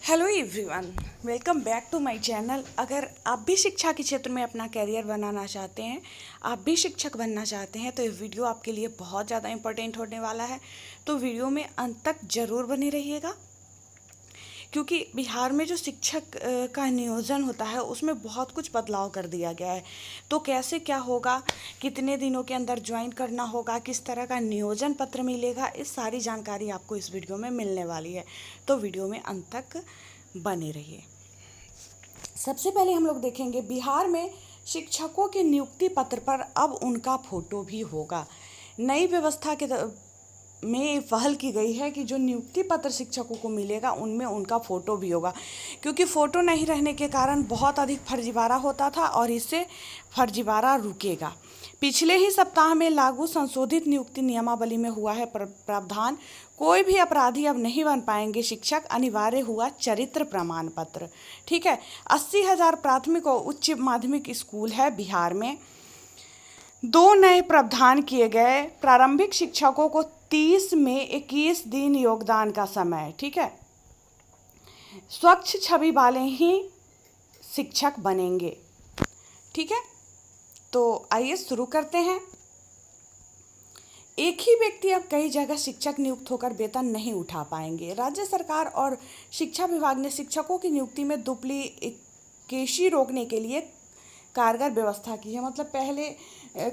Hello everyone, welcome back to my channel. अगर आप भी शिक्षा के क्षेत्र में अपना करियर बनाना चाहते हैं, आप भी शिक्षक बनना चाहते हैं, तो ये वीडियो आपके लिए बहुत ज़्यादा इम्पोर्टेंट होने वाला है। तो वीडियो में अंत तक ज़रूर बने रहिएगा, क्योंकि बिहार में जो शिक्षक का नियोजन होता है उसमें बहुत कुछ बदलाव कर दिया गया है। तो कैसे क्या होगा, कितने दिनों के अंदर ज्वाइन करना होगा, किस तरह का नियोजन पत्र मिलेगा, इस सारी जानकारी आपको इस वीडियो में मिलने वाली है। तो वीडियो में अंत तक बने रहिए। सबसे पहले हम लोग देखेंगे बिहार में शिक्षकों के नियुक्ति पत्र पर अब उनका फोटो भी होगा। नई व्यवस्था के में पहल की गई है कि जो नियुक्ति पत्र शिक्षकों को मिलेगा उनमें उनका फ़ोटो भी होगा, क्योंकि फ़ोटो नहीं रहने के कारण बहुत अधिक फर्जीवाड़ा होता था और इससे फर्जीवाड़ा रुकेगा। पिछले ही सप्ताह में लागू संशोधित नियुक्ति नियमावली में हुआ है प्रावधान, कोई भी अपराधी अब नहीं बन पाएंगे शिक्षक, अनिवार्य हुआ चरित्र प्रमाण पत्र। ठीक है, 80,000 प्राथमिक और उच्च माध्यमिक स्कूल है बिहार में। 2 नए प्रावधान किए गए। प्रारंभिक शिक्षकों को 30 में 21 दिन योगदान का समय। ठीक है, स्वच्छ छवि वाले ही शिक्षक बनेंगे। ठीक है, तो आइए शुरू करते हैं। एक ही व्यक्ति अब कई जगह शिक्षक नियुक्त होकर वेतन नहीं उठा पाएंगे। राज्य सरकार और शिक्षा विभाग ने शिक्षकों की नियुक्ति में डुप्लीकेसी रोकने के लिए कारगर व्यवस्था की है। मतलब पहले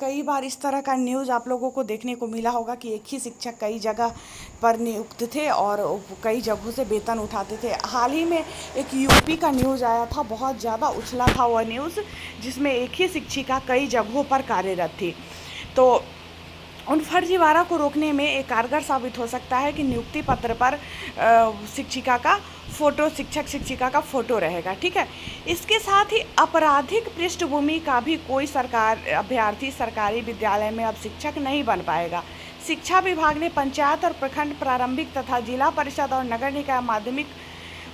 कई बार इस तरह का न्यूज़ आप लोगों को देखने को मिला होगा कि एक ही शिक्षक कई जगह पर नियुक्त थे और कई जगहों से वेतन उठाते थे। हाल ही में एक यूपी का न्यूज़ आया था, बहुत ज़्यादा उछला था वह न्यूज़, जिसमें एक ही शिक्षिका कई जगहों पर कार्यरत थी। तो उन फर्जीवाड़ा को रोकने में एक कारगर साबित हो सकता है कि नियुक्ति पत्र पर शिक्षिका का फोटो, शिक्षक शिक्षिका का फोटो रहेगा। ठीक है, इसके साथ ही आपराधिक पृष्ठभूमि का भी कोई अभ्यर्थी सरकारी विद्यालय में अब शिक्षक नहीं बन पाएगा। शिक्षा विभाग ने पंचायत और प्रखंड प्रारंभिक तथा जिला परिषद और नगर निकाय माध्यमिक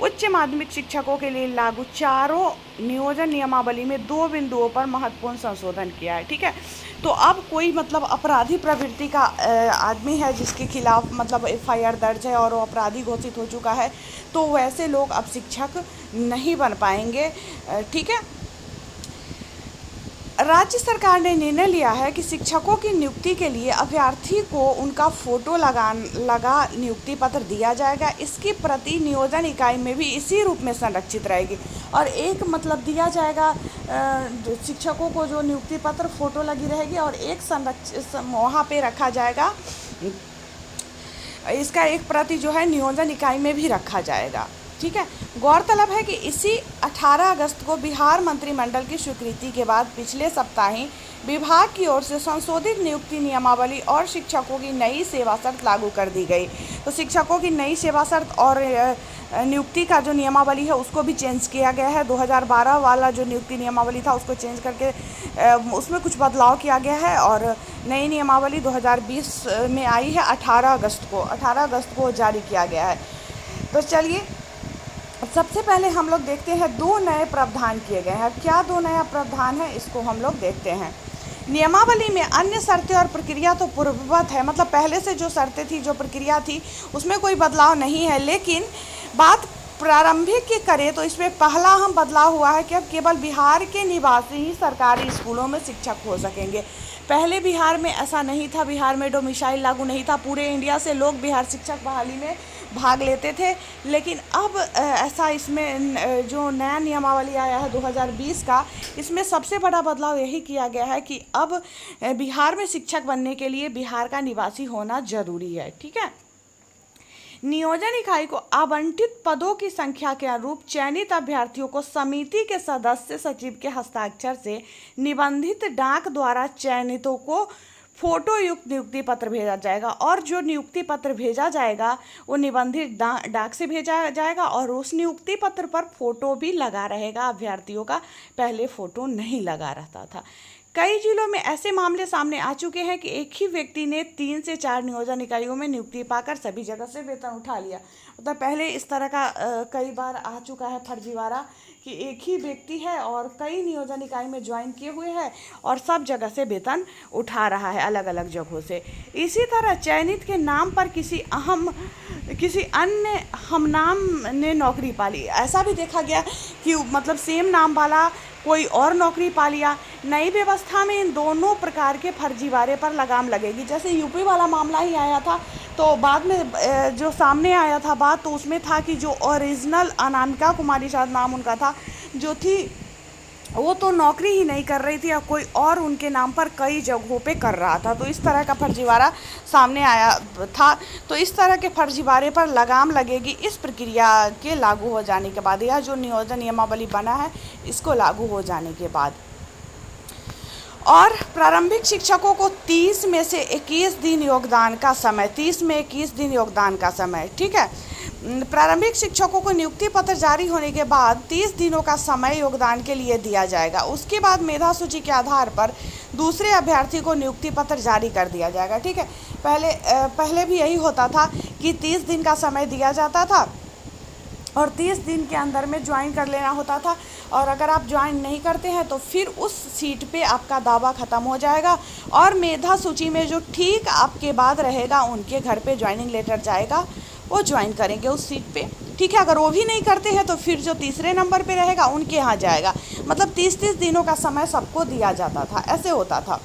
उच्च माध्यमिक शिक्षकों के लिए लागू चारों नियोजन नियमावली में 2 बिंदुओं पर महत्वपूर्ण संशोधन किया है। ठीक है, तो अब कोई मतलब अपराधी प्रवृत्ति का आदमी है जिसके खिलाफ मतलब FIR दर्ज है और वो अपराधी घोषित हो चुका है, तो वैसे लोग अब शिक्षक नहीं बन पाएंगे। ठीक है, राज्य सरकार ने निर्णय लिया है कि शिक्षकों की नियुक्ति के लिए अभ्यर्थी को उनका फोटो लगा नियुक्ति पत्र दिया जाएगा। इसकी प्रति नियोजन इकाई में भी इसी रूप में संरक्षित रहेगी और एक मतलब दिया जाएगा शिक्षकों को जो नियुक्ति पत्र फोटो लगी रहेगी और एक वहाँ पे रखा जाएगा, इसका एक प्रति जो है नियोजन इकाई में भी रखा जाएगा। ठीक है, गौरतलब है कि इसी 18 अगस्त को बिहार मंत्रिमंडल की स्वीकृति के बाद पिछले सप्ताह ही विभाग की ओर से संशोधित नियुक्ति नियमावली और शिक्षकों की नई सेवा शर्त लागू कर दी गई। तो शिक्षकों की नई सेवा शर्त और नियुक्ति का जो नियमावली है उसको भी चेंज किया गया है। 2012 वाला जो नियुक्ति नियमावली था उसको चेंज करके उसमें कुछ बदलाव किया गया है और नई नियमावली 2020 में आई है। 18 अगस्त को जारी किया गया है। तो चलिए सबसे पहले हम लोग देखते हैं 2 नए प्रावधान किए गए हैं। क्या 2 नया प्रावधान है इसको हम लोग देखते हैं। नियमावली में अन्य शर्तें और प्रक्रिया तो पूर्ववत है, मतलब पहले से जो शर्तें थी, जो प्रक्रिया थी, उसमें कोई बदलाव नहीं है। लेकिन बात प्रारंभिक की करें तो इसमें पहला अहम बदलाव हुआ है कि अब केवल बिहार के निवासी ही सरकारी स्कूलों में शिक्षक हो सकेंगे। पहले बिहार में ऐसा नहीं था, बिहार में डोमिसाइल लागू नहीं था, पूरे इंडिया से लोग बिहार शिक्षक बहाली में भाग लेते थे। लेकिन अब ऐसा इसमें जो नया नियमावली आया है 2020 का, इसमें सबसे बड़ा बदलाव यही किया गया है कि अब बिहार में शिक्षक बनने के लिए बिहार का निवासी होना जरूरी है। ठीक है, नियोजन इकाई को आवंटित पदों की संख्या के अनुरूप चयनित अभ्यर्थियों को समिति के सदस्य सचिव के हस्ताक्षर से निबंधित डाक द्वारा चयनितों को फोटो युक्त नियुक्ति पत्र भेजा जाएगा और जो नियुक्ति पत्र भेजा जाएगा वो निबंधित डाक से भेजा जाएगा और उस नियुक्ति पत्र पर फोटो भी लगा रहेगा अभ्यर्थियों का। पहले फोटो नहीं लगा रहता था। कई जिलों में ऐसे मामले सामने आ चुके हैं कि एक ही व्यक्ति ने 3 से 4 नियोजन इकाइयों में नियुक्ति पाकर सभी जगह से वेतन उठा लिया। मतलब पहले इस तरह का कई बार आ चुका है फर्जीवाड़ा कि एक ही व्यक्ति है और कई नियोजन इकाई में ज्वाइन किए हुए हैं और सब जगह से वेतन उठा रहा है अलग अलग जगहों से। इसी तरह चयनित के नाम पर किसी अन्य हमनाम ने नौकरी पा ली। ऐसा भी देखा गया कि मतलब सेम नाम वाला कोई और नौकरी पा लिया। नई व्यवस्था में इन दोनों प्रकार के फर्जीवाड़े पर लगाम लगेगी। जैसे यूपी वाला मामला ही आया था तो बाद में जो सामने आया था बात, तो उसमें था कि जो ओरिजिनल अनामिका कुमारी शायद नाम उनका था, जो थी वो तो नौकरी ही नहीं कर रही थी और कोई और उनके नाम पर कई जगहों पे कर रहा था। तो इस तरह का फर्जीवाड़ा सामने आया था। तो इस तरह के फर्जीवाड़े पर लगाम लगेगी इस प्रक्रिया के लागू हो जाने के बाद। यह जो नियोजन नियमावली बना है इसको लागू हो जाने के बाद। और प्रारंभिक शिक्षकों को 30 में से 21 दिन योगदान का समय, 30 में 21 दिन योगदान का समय, ठीक है। प्रारंभिक शिक्षकों को नियुक्ति पत्र जारी होने के बाद 30 दिनों का समय योगदान के लिए दिया जाएगा। उसके बाद मेधा सूची के आधार पर दूसरे अभ्यर्थी को नियुक्ति पत्र जारी कर दिया जाएगा, ठीक है। पहले भी यही होता था कि 30 दिन का समय दिया जाता था और 30 दिन के अंदर में ज्वाइन कर लेना होता था, और अगर आप ज्वाइन नहीं करते हैं तो फिर उस सीट पे आपका दावा ख़त्म हो जाएगा और मेधा सूची में जो ठीक आपके बाद रहेगा उनके घर पे ज्वाइनिंग लेटर जाएगा, वो ज्वाइन करेंगे उस सीट पे, ठीक है। अगर वो भी नहीं करते हैं तो फिर जो तीसरे नंबर पे रहेगा उनके यहाँ जाएगा। मतलब 30-30 दिनों का समय सबको दिया जाता था, ऐसे होता था।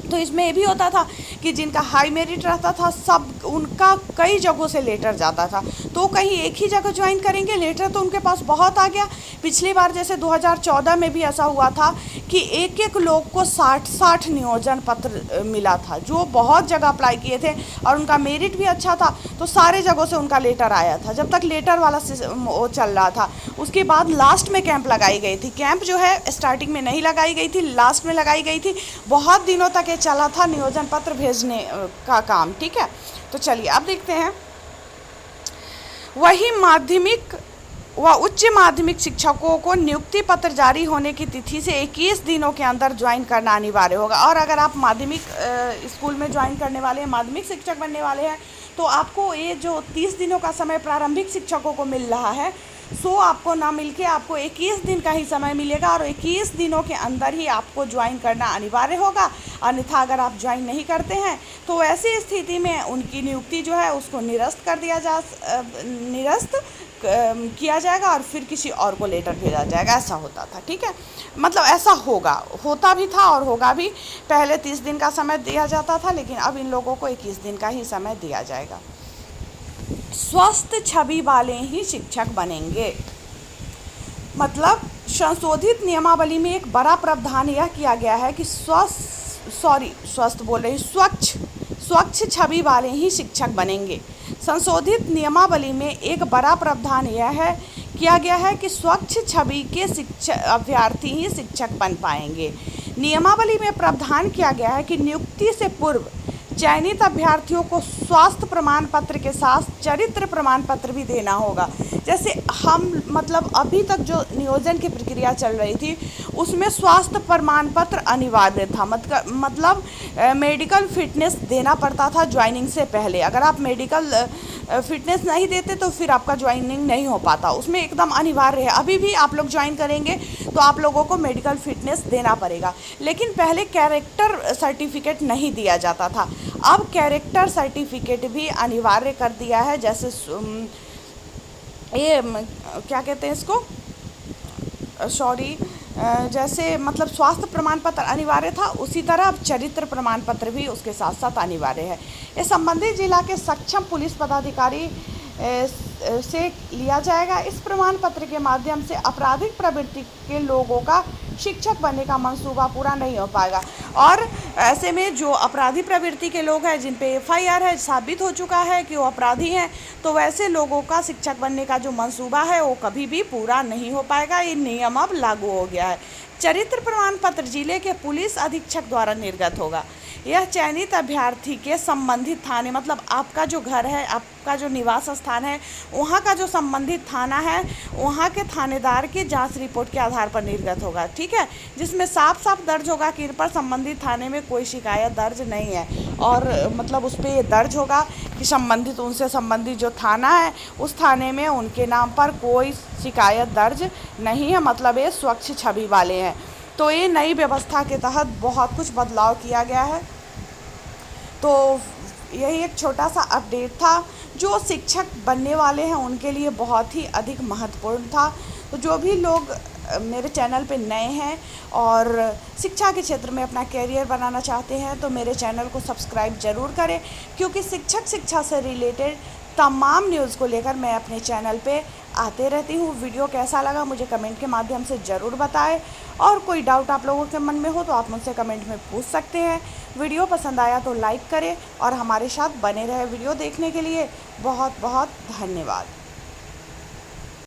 तो इसमें ये भी होता था कि जिनका हाई मेरिट रहता था सब उनका कई जगहों से लेटर जाता था, तो कहीं एक ही जगह ज्वाइन करेंगे, लेटर तो उनके पास बहुत आ गया। पिछली बार जैसे 2014 में भी ऐसा हुआ था कि एक एक लोग को 60 नियोजन पत्र मिला था, जो बहुत जगह अप्लाई किए थे और उनका मेरिट भी अच्छा था, तो सारे जगहों से उनका लेटर आया था। जब तक लेटर वाला वो चल रहा था, उसके बाद लास्ट में कैंप लगाई गई थी। कैंप जो है स्टार्टिंग में नहीं लगाई गई थी, लास्ट में लगाई गई थी। बहुत दिनों तक ये चला था नियोजन पत्र भेजने का काम, ठीक है। तो चलिए अब देखते हैं। वही माध्यमिक व उच्च माध्यमिक शिक्षकों को नियुक्ति पत्र जारी होने की तिथि से 21 दिनों के अंदर ज्वाइन करना अनिवार्य होगा। और अगर आप माध्यमिक स्कूल में ज्वाइन करने वाले हैं, माध्यमिक शिक्षक बनने वाले हैं, तो आपको ये जो 30 दिनों का समय प्रारंभिक शिक्षकों को मिल रहा है, सो आपको ना मिलके आपको 21 दिन का ही समय मिलेगा और 21 दिनों के अंदर ही आपको ज्वाइन करना अनिवार्य होगा। अन्यथा अगर आप ज्वाइन नहीं करते हैं तो ऐसी स्थिति में उनकी नियुक्ति जो है उसको निरस्त किया जाएगा और फिर किसी और को लेटर भेजा जाएगा। ऐसा होता था, ठीक है। मतलब ऐसा होता भी था और होगा भी। पहले 30 दिन का समय दिया जाता था, लेकिन अब इन लोगों को 21 दिन का ही समय दिया जाएगा। स्वस्थ छवि वाले ही शिक्षक बनेंगे। मतलब संशोधित नियमावली में एक बड़ा प्रावधान यह किया गया है कि स्वच्छ छवि वाले ही शिक्षक बनेंगे। संशोधित नियमावली में एक बड़ा प्रावधान यह है किया गया है कि स्वच्छ छवि के अभ्यर्थी ही शिक्षक बन पाएंगे। नियमावली में प्रावधान किया गया है कि नियुक्ति से पूर्व चयनित अभ्यर्थियों को स्वास्थ्य प्रमाण पत्र के साथ चरित्र प्रमाण पत्र भी देना होगा। जैसे हम मतलब अभी तक जो नियोजन की प्रक्रिया चल रही थी उसमें स्वास्थ्य प्रमाण पत्र अनिवार्य था। मतलब मेडिकल फिटनेस देना पड़ता था ज्वाइनिंग से पहले। अगर आप मेडिकल फिटनेस नहीं देते तो फिर आपका ज्वाइनिंग नहीं हो पाता, उसमें एकदम अनिवार्य है। अभी भी आप लोग ज्वाइन करेंगे तो आप लोगों को मेडिकल फिटनेस देना पड़ेगा। लेकिन पहले कैरेक्टर सर्टिफिकेट नहीं दिया जाता था, अब कैरेक्टर सर्टिफिकेट भी अनिवार्य कर दिया है। जैसे ये क्या कहते हैं इसको, जैसे मतलब स्वास्थ्य प्रमाण पत्र अनिवार्य था, उसी तरह अब चरित्र प्रमाण पत्र भी उसके साथ साथ अनिवार्य है। ये संबंधित जिला के सक्षम पुलिस पदाधिकारी से लिया जाएगा। इस प्रमाण पत्र के माध्यम से आपराधिक प्रवृत्ति के लोगों का शिक्षक बनने का मंसूबा पूरा नहीं हो पाएगा। और ऐसे में जो अपराधी प्रवृत्ति के लोग हैं, जिन पे FIR है, साबित हो चुका है कि वो अपराधी हैं, तो वैसे लोगों का शिक्षक बनने का जो मंसूबा है वो कभी भी पूरा नहीं हो पाएगा। ये नियम अब लागू हो गया है। चरित्र प्रमाण पत्र जिले के पुलिस अधीक्षक द्वारा निर्गत होगा। यह चयनित अभ्यर्थी के संबंधित थाने, मतलब आपका जो घर है, आपका जो निवास स्थान है, वहाँ का जो संबंधित थाना है, वहाँ के थानेदार की जांच रिपोर्ट के आधार पर निर्गत होगा। ठीक है, जिसमें साफ साफ दर्ज होगा कि इन पर संबंधित थाने में कोई शिकायत दर्ज नहीं है, और मतलब उस पर ये दर्ज होगा कि संबंधित, उनसे संबंधित जो थाना है उस थाने में उनके नाम पर कोई शिकायत दर्ज नहीं है, मतलब ये स्वच्छ छवि वाले हैं। तो ये नई व्यवस्था के तहत बहुत कुछ बदलाव किया गया है। तो यही एक छोटा सा अपडेट था जो शिक्षक बनने वाले हैं उनके लिए बहुत ही अधिक महत्वपूर्ण था। तो जो भी लोग मेरे चैनल पे नए हैं और शिक्षा के क्षेत्र में अपना कैरियर बनाना चाहते हैं तो मेरे चैनल को सब्सक्राइब ज़रूर करें, क्योंकि शिक्षा से रिलेटेड तमाम न्यूज़ को लेकर मैं अपने चैनल पे आते रहती हूँ। वीडियो कैसा लगा मुझे कमेंट के माध्यम से ज़रूर बताएं, और कोई डाउट आप लोगों के मन में हो तो आप मुझसे कमेंट में पूछ सकते हैं। वीडियो पसंद आया तो लाइक करें और हमारे साथ बने रहे। वीडियो देखने के लिए बहुत बहुत धन्यवाद।